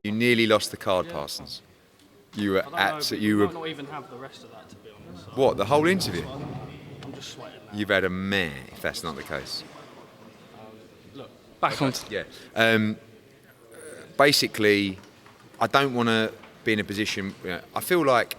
You nearly lost the card, Parsons. You were absolutely. You might not even have the rest of that, to be honest. What, the whole interview? I'm just sweating now. You've had a mare, if that's not the case. Look, back on. Yeah. Basically, I don't want to be in a position. I feel like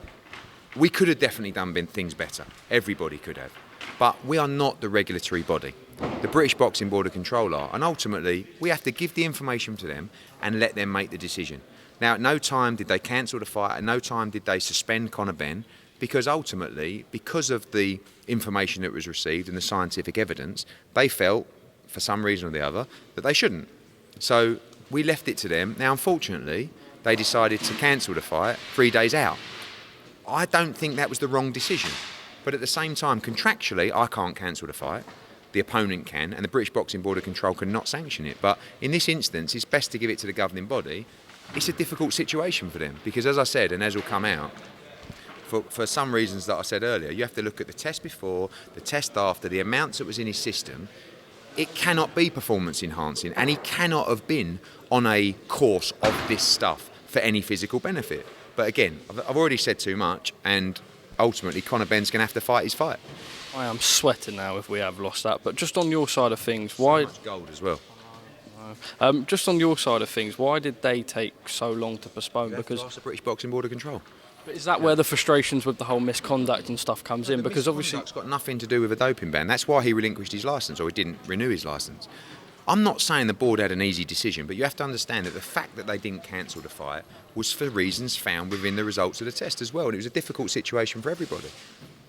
we could have definitely done things better. Everybody could have. But we are not the regulatory body. The British Boxing Board of Control are, and ultimately we have to give the information to them and let them make the decision. Now, at no time did they cancel the fight, at no time did they suspend Conor Benn, because ultimately, because of the information that was received and the scientific evidence, they felt, for some reason or the other, that they shouldn't. So we left it to them. Now, unfortunately, they decided to cancel the fight 3 days out. I don't think that was the wrong decision. But at the same time, contractually, I can't cancel the fight. The opponent can, and the British Boxing Board of Control cannot sanction it. But in this instance, it's best to give it to the governing body. It's a difficult situation for them because, as I said, and as will come out, for some reasons that I said earlier, you have to look at the test before, the test after, the amounts that was in his system. It cannot be performance enhancing, and he cannot have been on a course of this stuff for any physical benefit. But again, I've already said too much, and ultimately Conor Benn's going to have to fight his fight. I am sweating now if we have lost that. But just on your side of things, why? So much gold as well. Just on your side of things, why did they take so long to postpone? Because ask the British Boxing Board of Control. But is that where the frustrations with the whole misconduct and stuff comes in? Because obviously it's got nothing to do with a doping ban. That's why he relinquished his licence, or he didn't renew his licence. I'm not saying the board had an easy decision, but you have to understand that the fact that they didn't cancel the fight was for reasons found within the results of the test as well, and it was a difficult situation for everybody.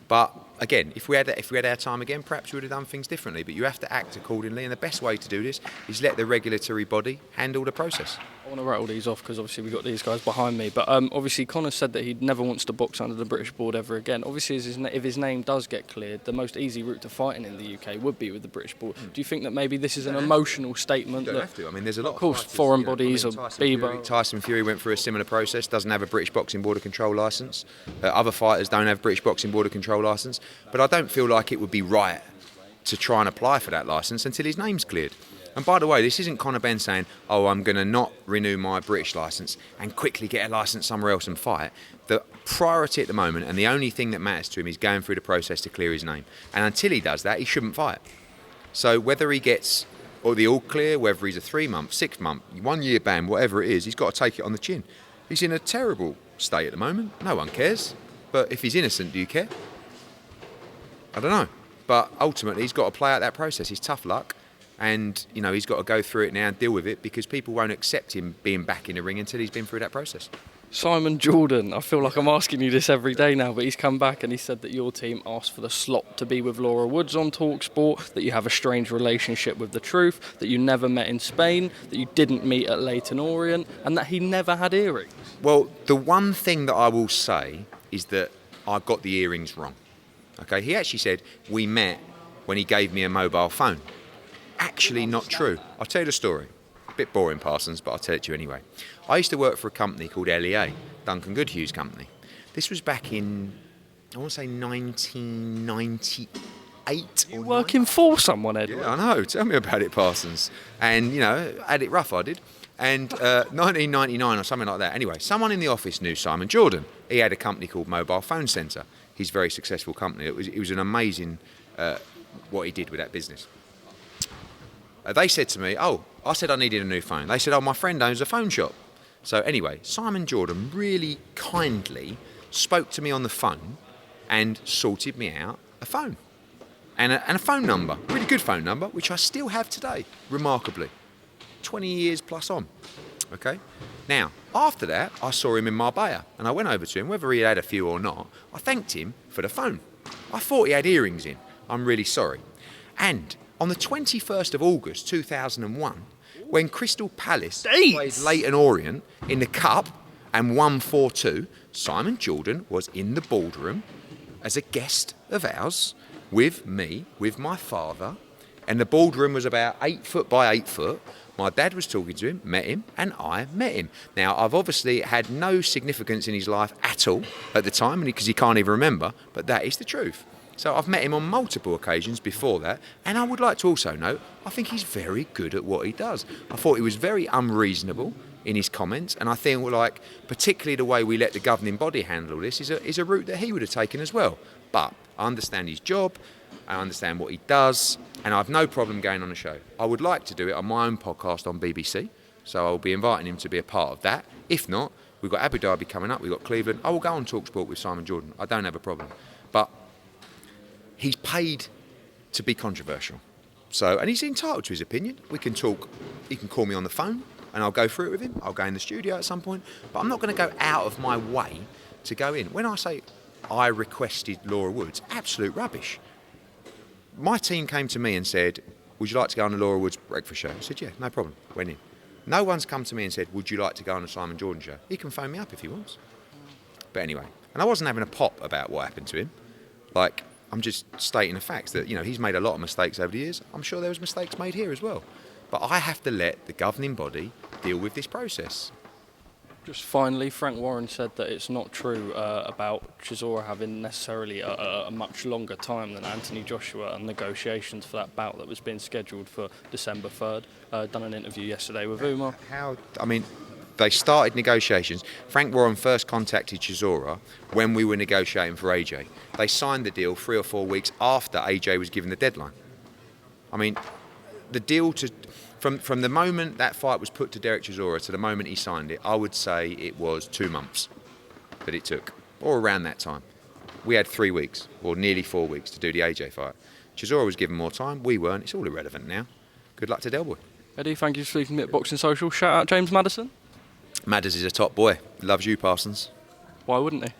But again, if we had our time again, perhaps we would have done things differently. But you have to act accordingly, and the best way to do this is let the regulatory body handle the process. I want to rattle these off because obviously we've got these guys behind me. But obviously Conor said that he never wants to box under the British board ever again. Obviously, if his name does get cleared, the most easy route to fighting in the UK would be with the British board. Do you think that maybe this is an emotional statement? You don't have to. I mean, there's a lot of course, foreign bodies or BBBoC. Tyson Fury went through a similar process, doesn't have a British Boxing Board of Control licence. Other fighters don't have British Boxing Board of Control licence. But I don't feel like it would be right to try and apply for that licence until his name's cleared. And by the way, this isn't Conor Benn saying, oh, I'm going to not renew my British licence and quickly get a licence somewhere else and fight. The priority at the moment, and the only thing that matters to him, is going through the process to clear his name. And until he does that, he shouldn't fight. So whether he gets the all clear, whether he's a 3-month, 6-month, 1-year ban, whatever it is, he's got to take it on the chin. He's in a terrible state at the moment. No one cares. But if he's innocent, do you care? I don't know. But ultimately, he's got to play out that process. He's tough luck. And, he's got to go through it now and deal with it because people won't accept him being back in the ring until he's been through that process. Simon Jordan, I feel like I'm asking you this every day now, but he's come back and he said that your team asked for the slot to be with Laura Woods on TalkSport, that you have a strange relationship with The Truth, that you never met in Spain, that you didn't meet at Leyton Orient, and that he never had earrings. Well, the one thing that I will say is that I got the earrings wrong. Okay, he actually said we met when he gave me a mobile phone. Actually not true. I'll tell you the story. A bit boring, Parsons, but I'll tell it to you anyway. I used to work for a company called LEA, Duncan Goodhue's company. This was back in, I want to say 1998. You're working for someone, Edward? Yeah, I know. Tell me about it, Parsons. And, I had it rough, I did. And 1999 or something like that. Anyway, someone in the office knew Simon Jordan. He had a company called Mobile Phone Centre. His very successful company. It was an amazing what he did with that business. They said to me, I said I needed a new phone. They said, my friend owns a phone shop. So anyway, Simon Jordan really kindly spoke to me on the phone and sorted me out a phone. And a phone number, really good phone number, which I still have today, remarkably. 20 years plus on. Okay? Now, after that, I saw him in Marbella, and I went over to him, whether he had a few or not. I thanked him for the phone. I thought he had earrings in. I'm really sorry. And on the 21st of August 2001, when Crystal Palace played Leyton Orient in the Cup and won 4-2, Simon Jordan was in the boardroom as a guest of ours with me, with my father, and the boardroom was about 8 foot by 8 foot. My dad was talking to him, met him, and I met him. Now, I've obviously had no significance in his life at all at the time, because he can't even remember, but that is the truth. So I've met him on multiple occasions before that, and I would like to also note, I think he's very good at what he does. I thought he was very unreasonable, in his comments, and I think, like, particularly the way we let the governing body handle this is a route that he would have taken as well. But I understand his job, I understand what he does, and I have no problem going on the show. I would like to do it on my own podcast on BBC, so I'll be inviting him to be a part of that. If not, we've got Abu Dhabi coming up, we've got Cleveland. I will go on TalkSport with Simon Jordan. I don't have a problem. But he's paid to be controversial. So, and he's entitled to his opinion. We can talk, he can call me on the phone and I'll go through it with him. I'll go in the studio at some point. But I'm not going to go out of my way to go in. When I say I requested Laura Woods, absolute rubbish. My team came to me and said, would you like to go on the Laura Woods breakfast show? I said, yeah, no problem. Went in. No one's come to me and said, would you like to go on the Simon Jordan show? He can phone me up if he wants. But anyway, and I wasn't having a pop about what happened to him. Like, I'm just stating the facts that, you know, he's made a lot of mistakes over the years. I'm sure there was mistakes made here as well. But I have to let the governing body deal with this process. Just finally, Frank Warren said that it's not true about Chisora having necessarily a much longer time than Anthony Joshua and negotiations for that bout that was being scheduled for December 3rd. Done an interview yesterday with Umar. They started negotiations. Frank Warren first contacted Chisora when we were negotiating for AJ. They signed the deal 3 or 4 weeks after AJ was given the deadline. I mean, the deal from the moment that fight was put to Derek Chisora to the moment he signed it, I would say it was 2 months that it took, or around that time. We had 3 weeks, or nearly 4 weeks, to do the AJ fight. Chisora was given more time, we weren't. It's all irrelevant now. Good luck to Delboy. Eddie, thank you for speaking to Boxing Social. Shout out James Madison. Madders is a top boy. Loves you, Parsons. Why wouldn't he?